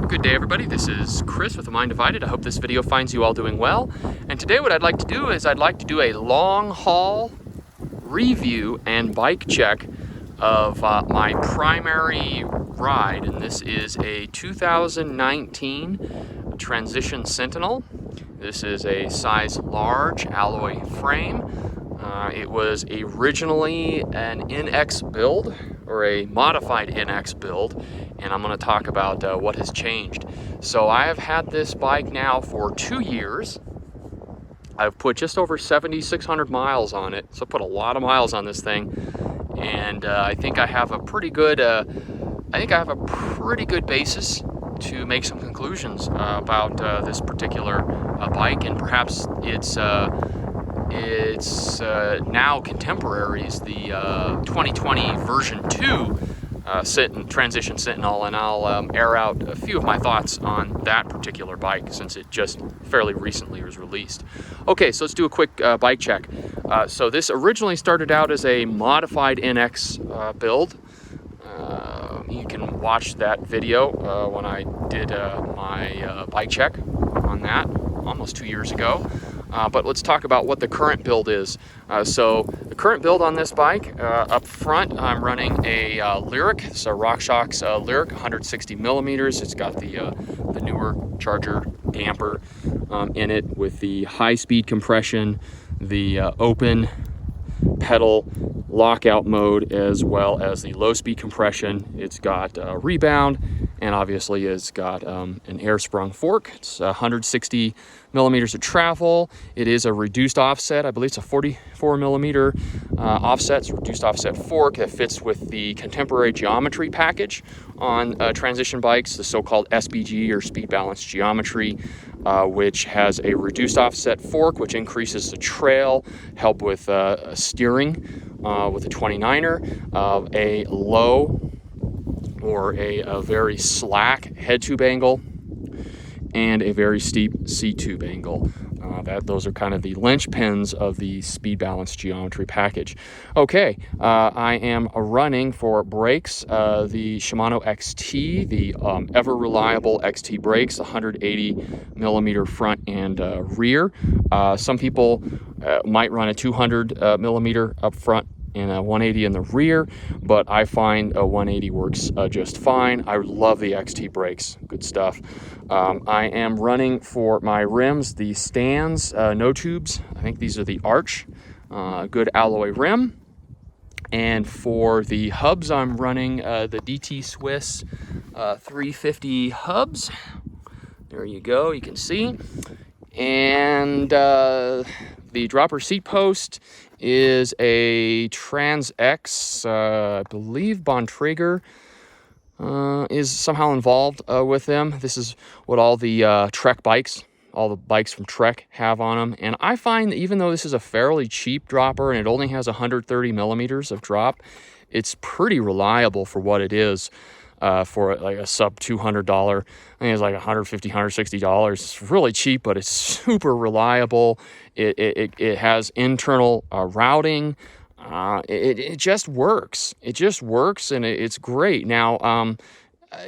Good day, everybody. This is Chris with The Mind Divided. I hope this video finds you all doing well. And today what I'd like to do is I'd like to do a long haul review and bike check of my primary ride. And this is a 2019 Transition Sentinel. This is a size large alloy frame. It was originally an NX build, or a modified NX build, and I'm going to talk about what has changed. So I have had this bike now for 2 years. I've put just over 7,600 miles on it, so I put a lot of miles on this thing, and I think I have a pretty good basis to make some conclusions about this particular bike, and perhaps it's now contemporaries, the 2020 version 2 Transition Sentinel, and I'll air out a few of my thoughts on that particular bike since it just fairly recently was released. Okay, so let's do a quick bike check. So this originally started out as a modified NX build. You can watch that video when I did my bike check on that almost 2 years ago. But let's talk about what the current build is. So the current build on this bike, up front, I'm running a Lyric. It's a RockShox Lyric, 160 millimeters. It's got the newer Charger damper in it with the high-speed compression, the open pedal lockout mode, as well as the low-speed compression. It's got rebound, and obviously it's got an air-sprung fork. It's 160 millimeters of travel. It is a reduced offset. I believe it's a 44 millimeter offset. It's a reduced offset fork that fits with the contemporary geometry package on transition bikes, the so-called SBG, or speed balance geometry, which has a reduced offset fork, which increases the trail, help with steering with a 29er, a low or a very slack head tube angle, and a very steep seat tube angle. Those are kind of the linchpins of the speed balance geometry package. Okay, I am running for brakes the Shimano XT, the ever reliable XT brakes, 180 millimeter front and rear. Some people might run a 200 millimeter up front and a 180 in the rear, but I find a 180 works just fine. I love the XT brakes, good stuff. I am running for my rims the Stans, no tubes. I think these are the Arch, good alloy rim. And for the hubs, I'm running the DT Swiss 350 hubs. There you go, you can see. And the dropper seat post is a Trans X, I believe Bontrager is somehow involved with them. This is what all the Trek bikes, all the bikes from Trek have on them. And I find that even though this is a fairly cheap dropper and it only has 130 millimeters of drop, it's pretty reliable for what it is. For like a sub $200, I think it's like $150, $160. It's really cheap, but it's super reliable. It has internal routing. It just works. It just works, and it's great. Now,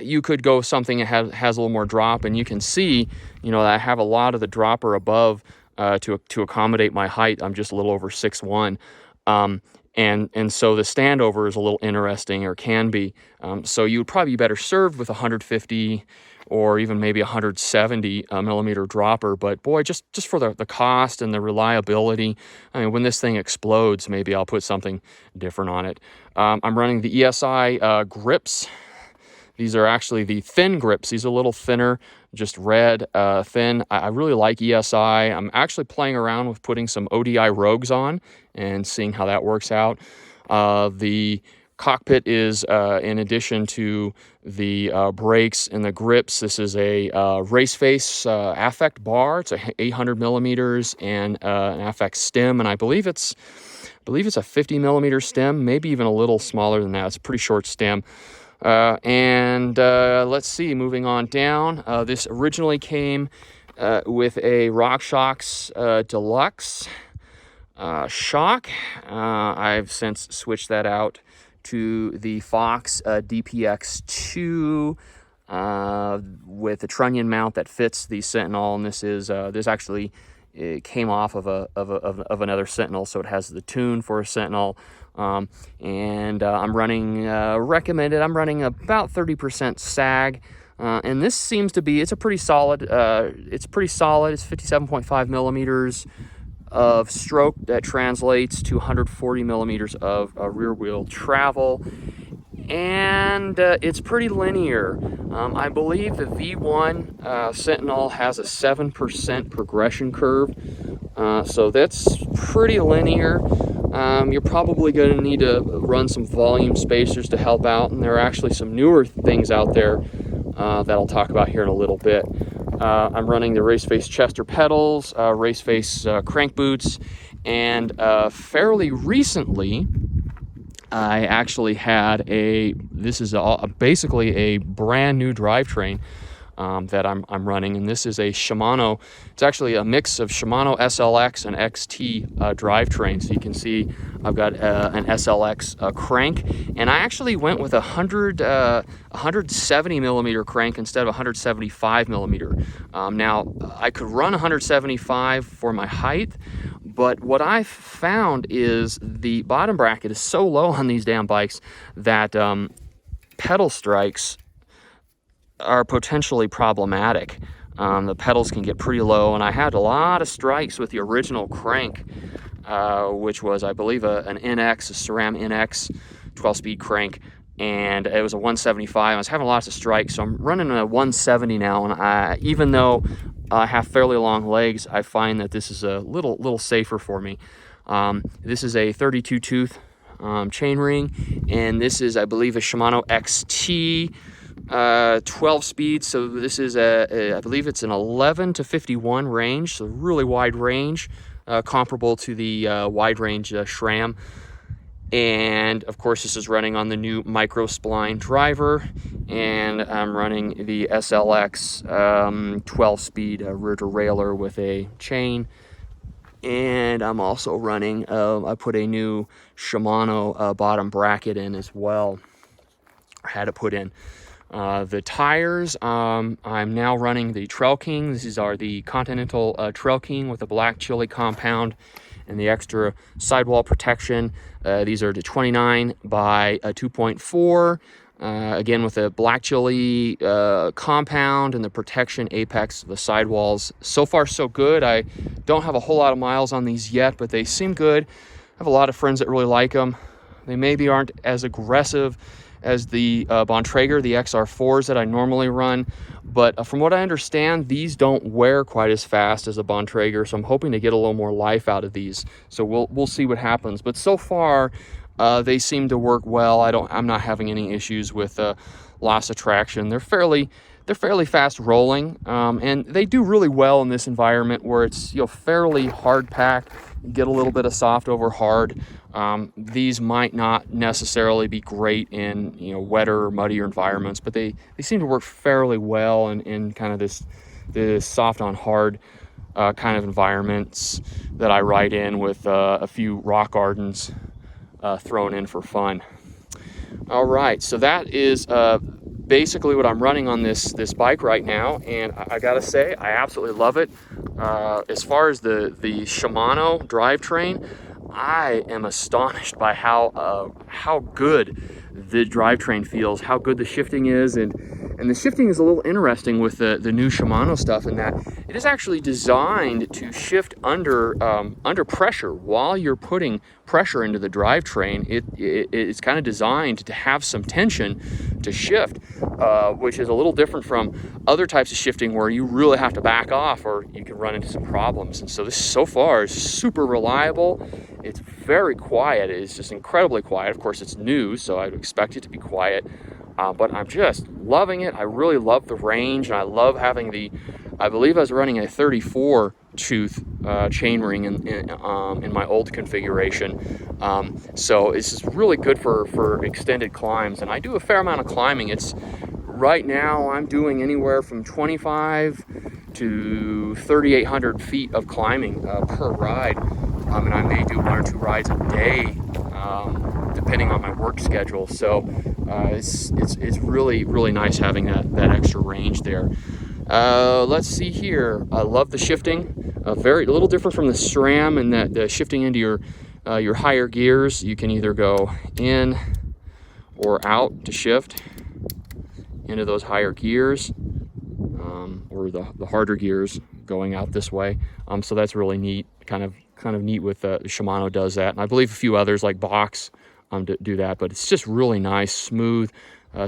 you could go something that has a little more drop, and you can see, that I have a lot of the dropper above to accommodate my height. I'm just a little over 6'1". And so the standover is a little interesting, or can be. So you would probably be better served with 150 or even maybe 170 millimeter dropper. But boy, just for the cost and the reliability, I mean, when this thing explodes, maybe I'll put something different on it. I'm running the ESI grips. These are actually the thin grips. These are a little thinner, just red, thin. I really like ESI. I'm actually playing around with putting some ODI Rogues on and seeing how that works out. The cockpit is, in addition to the brakes and the grips, this is a race face affect bar. It's a 800 millimeters and an affect stem, and I believe it's a 50 millimeter stem, maybe even a little smaller than that. It's a pretty short stem. Let's see, moving on down. This originally came with a RockShox Deluxe shock. I've since switched that out to the Fox DPX2 with a trunnion mount that fits the Sentinel, and this actually it came off of another Sentinel, so it has the tune for a Sentinel. I'm running recommended. I'm running about 30% sag, and this seems to be, it's pretty solid. It's 57.5 millimeters of stroke that translates to 140 millimeters of rear wheel travel, and it's pretty linear. I believe the V1 Sentinel has a 7% progression curve, so that's pretty linear. You're probably going to need to run some volume spacers to help out, and there are actually some newer things out there that I'll talk about here in a little bit. I'm running the Raceface Chester pedals, Raceface crank boots, and fairly recently I actually had this is basically a brand new drivetrain that I'm running, and this is a Shimano. It's actually a mix of Shimano SLX and XT drivetrain. So you can see I've got an SLX crank, and I actually went with a 170 millimeter crank instead of 175 millimeter. Now I could run 175 for my height, but what I found is the bottom bracket is so low on these damn bikes that pedal strikes are potentially problematic. The pedals can get pretty low, and I had a lot of strikes with the original crank, which was, I believe, an NX, a Ceram NX 12-speed crank, and it was a 175. I was having lots of strikes, so I'm running a 170 now, and even though I have fairly long legs, I find that this is a little safer for me. This is a 32 tooth chain ring, and this is, I believe, a Shimano XT 12 speed. So this is I believe it's an 11 to 51 range, so really wide range, comparable to the wide range SRAM. And of course, this is running on the new micro spline driver, and I'm running the SLX 12-speed rear derailleur with a chain. And I'm also running, I put a new Shimano bottom bracket in as well. I had it put in. The tires, I'm now running the Trail King. These are the Continental Trail King with a black chili compound and the extra sidewall protection. These are the 29 by 2.4, again with a black chili compound and the protection apex of the sidewalls. So far so good. I don't have a whole lot of miles on these yet, but they seem good. I have a lot of friends that really like them. They maybe aren't as aggressive as the Bontrager, the XR4s that I normally run, but from what I understand, these don't wear quite as fast as a Bontrager, so I'm hoping to get a little more life out of these. So we'll see what happens. But so far, they seem to work well. I'm not having any issues with loss of traction. They're fairly fast rolling, and they do really well in this environment where it's fairly hard packed. You get a little bit of soft over hard. These might not necessarily be great in wetter or muddier environments, but they seem to work fairly well in kind of this soft on hard kind of environments that I ride in with a few rock gardens thrown in for fun. All right, so that is basically what I'm running on this bike right now, and I gotta say I absolutely love it. As far as the Shimano drivetrain, I am astonished by how good the drivetrain feels, how good the shifting is, and the shifting is a little interesting with the new Shimano stuff in that it is actually designed to shift under pressure while you're putting pressure into the drivetrain. It's kind of designed to have some tension to shift, which is a little different from other types of shifting where you really have to back off or you can run into some problems. And so this so far is super reliable. It's very quiet. It's just incredibly quiet. Of course, it's new, so I'd expect it to be quiet. But I'm just loving it. I really love the range, and I love having I believe I was running a 34 tooth chain ring in my old configuration. So this is really good for extended climbs, and I do a fair amount of climbing. Right now I'm doing anywhere from 25 to 3,800 feet of climbing per ride, and I may do 1 or 2 rides a day, depending on my work schedule. So it's really nice having that extra range there. Let's see here. I love the shifting. Very a little different from the SRAM in that the shifting into your higher gears. You can either go in or out to shift into those higher gears, or the harder gears going out this way. So that's really neat. Kind of neat with Shimano does that, and I believe a few others like Box do that. But it's just really nice, smooth,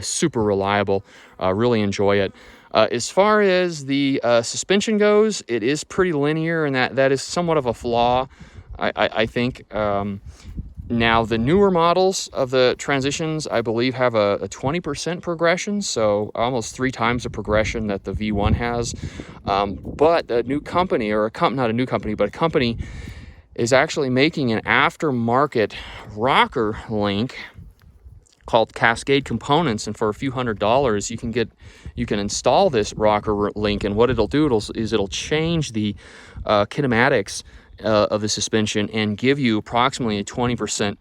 super reliable. Really enjoy it. As far as the suspension goes, it is pretty linear, and that is somewhat of a flaw, I think. Now, the newer models of the transitions, I believe, have a 20% progression, so almost 3 times the progression that the V1 has. But a new company, not a new company, but a company is actually making an aftermarket rocker link called Cascade Components, and for a few $100s you can install this rocker link, and what it'll do is it'll change the kinematics of the suspension and give you approximately a 20%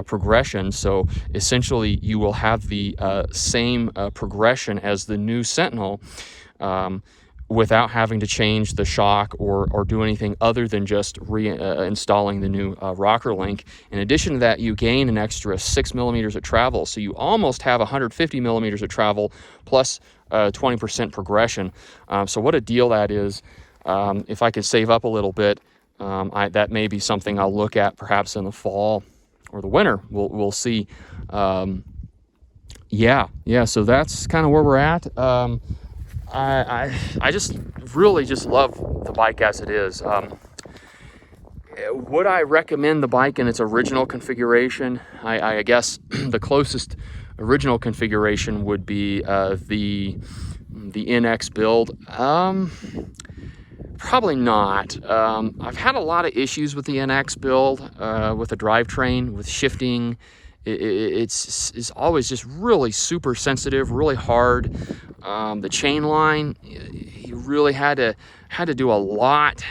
progression. So essentially you will have the same progression as the new Sentinel, without having to change the shock or do anything other than just installing the new rocker link. In addition to that, you gain an extra 6 millimeters of travel, so you almost have 150 millimeters of travel plus 20% progression. So what a deal that is. If I could save up a little bit, that may be something I'll look at perhaps in the fall or the winter. We'll see. Yeah. So that's kind of where we're at. I just really just love the bike as it is. Would I recommend the bike in its original configuration? I guess the closest original configuration would be the NX build. Probably not. I've had a lot of issues with the NX build, with the drivetrain, with shifting. It's always just really super sensitive, really hard. The chain line, you really had to do a lot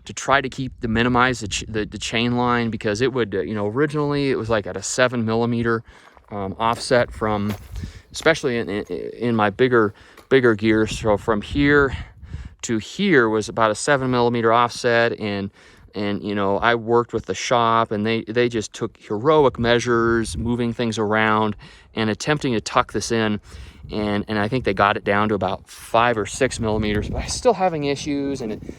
to try to minimize the chain line, because it would, originally it was like at a 7 millimeter offset from, especially in my bigger gears. So from here to here was about a 7 millimeter offset, and I worked with the shop, and they just took heroic measures, moving things around and attempting to tuck this in, and I think they got it down to about 5 or 6 millimeters, but I was still having issues. And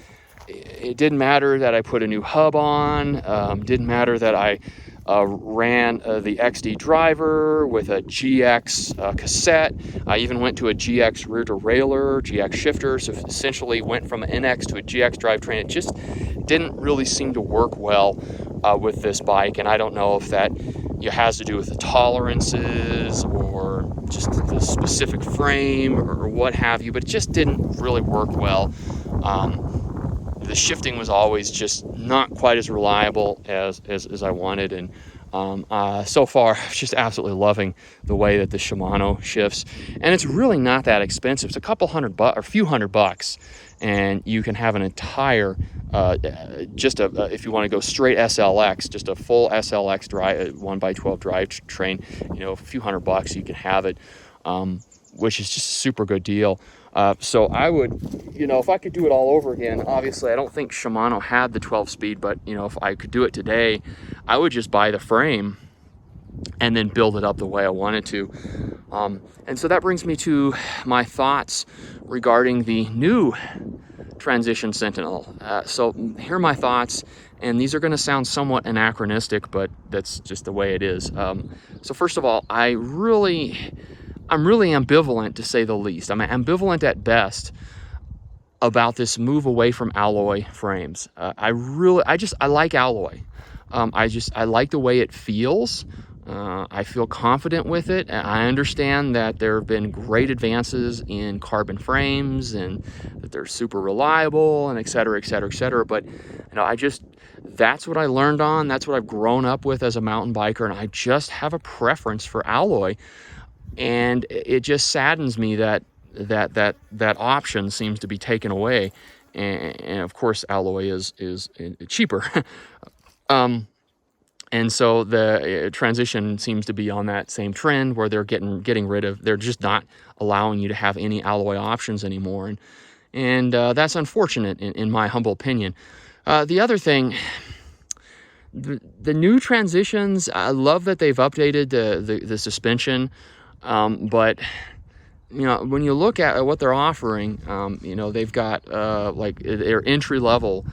it didn't matter that I put a new hub on, didn't matter that I ran the XD driver with a GX cassette. I even went to a GX rear derailleur, GX shifter, so essentially went from an NX to a GX drivetrain. It just didn't really seem to work well with this bike, and I don't know if that has to do with the tolerances or just the specific frame or what have you, but it just didn't really work well. The shifting was always just not quite as reliable as I wanted, and so far I'm just absolutely loving the way that the Shimano shifts, and it's really not that expensive. It's a couple $100 or a few $100, and you can have an entire if you want to go straight SLX, just a full SLX drive 1x12 drivetrain, a few $100 you can have it, which is just a super good deal. So I would, if I could do it all over again, obviously I don't think Shimano had the 12-speed, but, if I could do it today, I would just buy the frame and then build it up the way I wanted to. And so that brings me to my thoughts regarding the new Transition Sentinel. So here are my thoughts, and these are going to sound somewhat anachronistic, but that's just the way it is. So first of all, I'm really ambivalent, to say the least. I'm ambivalent at best about this move away from alloy frames. I like alloy. I like the way it feels. I feel confident with it. I understand that there have been great advances in carbon frames and that they're super reliable and et cetera, et cetera, et cetera. But that's what I learned on. That's what I've grown up with as a mountain biker, and I just have a preference for alloy. And it just saddens me that option seems to be taken away, and of course alloy is cheaper. And so the transition seems to be on that same trend where they're getting rid of, they're just not allowing you to have any alloy options anymore. And that's unfortunate in my humble opinion. The other thing, the new transitions, I love that they've updated the suspension, but when you look at what they're offering, they've got like their entry level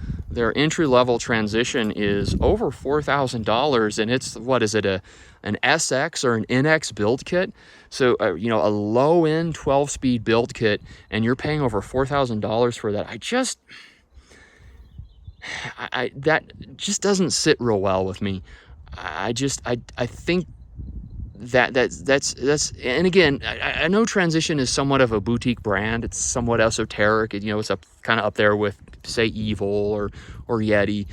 transition is over $4,000, and it's, what is it, an SX or an NX build kit? So a low end 12-speed build kit, and you're paying over $4,000 for that. That just doesn't sit real well with me. I think that's and again, I know Transition is somewhat of a boutique brand. It's somewhat esoteric. It's kind of up there with, say, Evil or Yeti.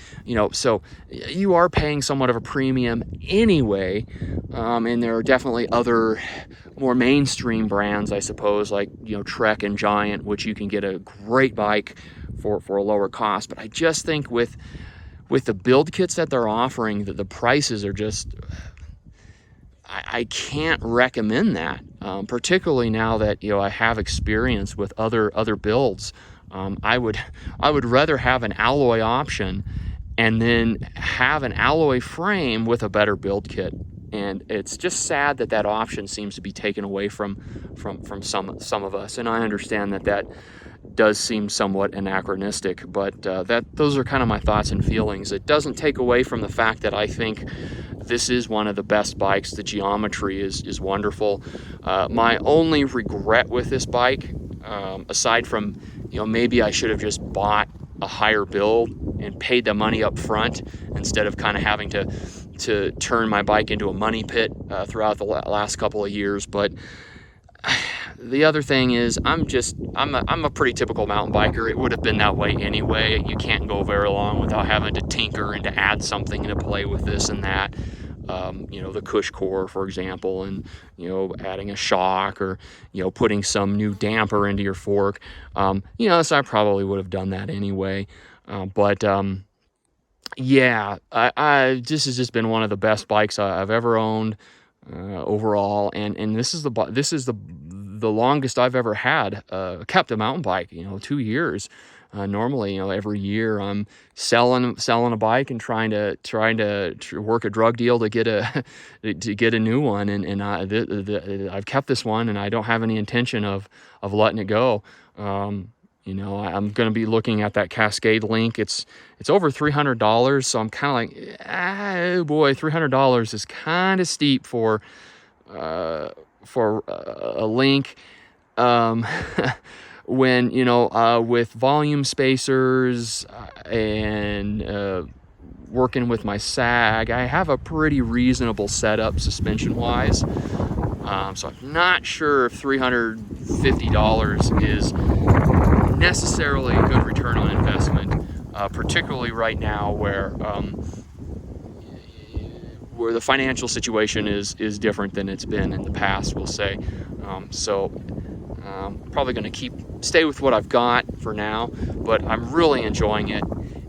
So you are paying somewhat of a premium anyway. And there are definitely other more mainstream brands, I suppose, like Trek and Giant, which you can get a great bike for a lower cost. But I just think with the build kits that they're offering, that the prices are just, I can't recommend that, particularly now that I have experience with other builds. I would rather have an alloy option and then have an alloy frame with a better build kit. And it's just sad that option seems to be taken away from some of us. And I understand that does seem somewhat anachronistic, but those are kind of my thoughts and feelings. It doesn't take away from the fact that I think this is one of the best bikes. The geometry is wonderful. My only regret with this bike, aside from maybe I should have just bought a higher build and paid the money up front instead of kind of having to turn my bike into a money pit throughout the last couple of years. But the other thing is, I'm a pretty typical mountain biker. It would have been that way anyway. You can't go very long without having to tinker and to add something and to play with this and that. The cush core, for example, and adding a shock, or putting some new damper into your fork. So I probably would have done that anyway. Yeah, this has just been one of the best bikes I've ever owned overall, and this is the longest I've ever had kept a mountain bike. 2 years. Normally, every year I'm selling a bike and trying to work a drug deal to get a new one, and I've kept this one, and I don't have any intention of letting it go. I'm going to be looking at that Cascade Link. It's over $300, so I'm kind of like, oh boy, $300 is kind of steep for a Link. When with volume spacers and working with my sag, I have a pretty reasonable setup suspension wise. So I'm not sure if $350 is necessarily a good return on investment, particularly right now where the financial situation is different than it's been in the past, we'll say. Probably going to stay with what I've got for now, but I'm really enjoying it.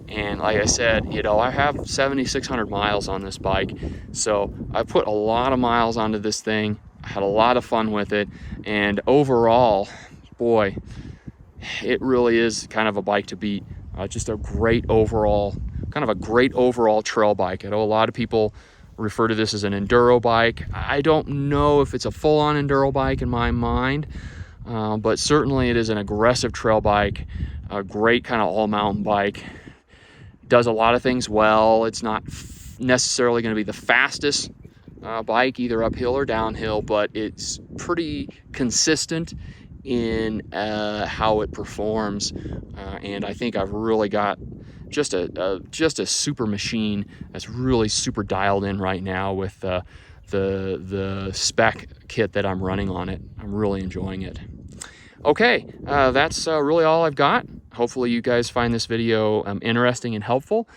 And like I said, I have 7,600 miles on this bike, so I put a lot of miles onto this thing. I had a lot of fun with it, and overall, boy, it really is kind of a bike to beat. Just a great overall trail bike. I know a lot of people refer to this as an enduro bike. I don't know if it's a full-on enduro bike in my mind, but certainly it is an aggressive trail bike, a great kind of all-mountain bike. Does a lot of things well. It's not necessarily going to be the fastest bike, either uphill or downhill, but it's pretty consistent in how it performs, and I think I've really got just a super machine that's really super dialed in right now with the spec kit that I'm running on it. I'm really enjoying it. Okay, that's really all I've got. Hopefully you guys find this video interesting and helpful.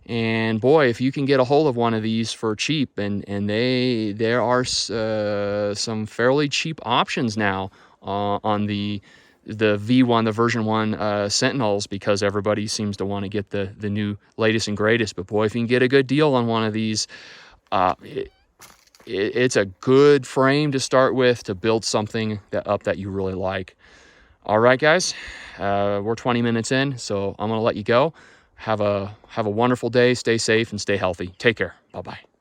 And boy, if you can get a hold of one of these for cheap, and there are some fairly cheap options now on the the V1, the version 1 Sentinels, because everybody seems to want to get the new latest and greatest. But boy, if you can get a good deal on one of these, it's a good frame to start with to build something that you really like. All right, guys, we're 20 minutes in, so I'm going to let you go. Have a wonderful day. Stay safe and stay healthy. Take care. Bye-bye.